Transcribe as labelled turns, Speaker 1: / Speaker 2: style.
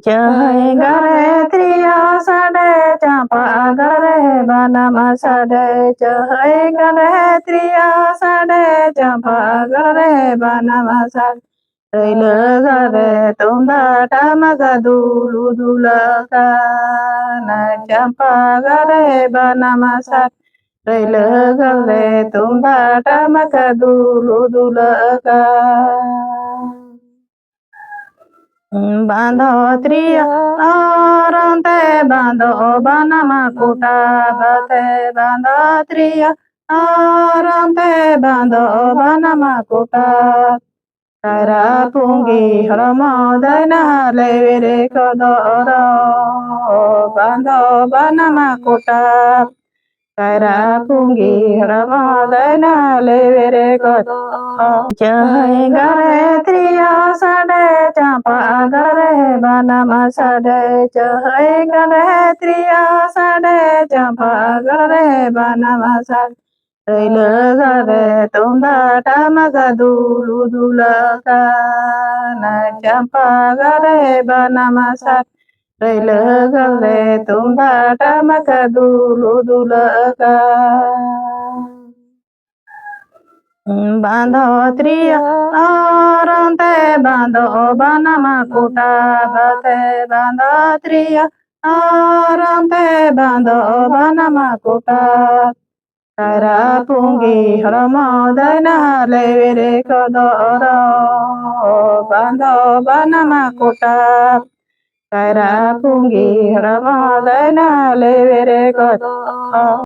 Speaker 1: Chơi gare tria sa de champa gare banama sa de chơi gare tria sa de champa gare banama sa rơi lơ gare tumda tama ga dulu dula ka na champa gare banama sa rơi lơ gare tumda tama ga dulu dula ka Bando tria arante bando banama kuta bate bando tria arante bando banama kuta Tara pungi haramadana levere kodoro bando banama kuta Tara pungi haramadana levere kodoro Jai gare tria sade champa gare banama sade Jai gare tria sade champa gare banama sade Raila gare tumda tamaga dulu dula na champa gare banama sade Raila gare tumda tamaga dulu dula Bando tria arante bando banama kuta bate bando tria arante bando banama kuta Tara pungi haramadana levere kodoro bando banama kuta Tara pungi haramadana levere kodoro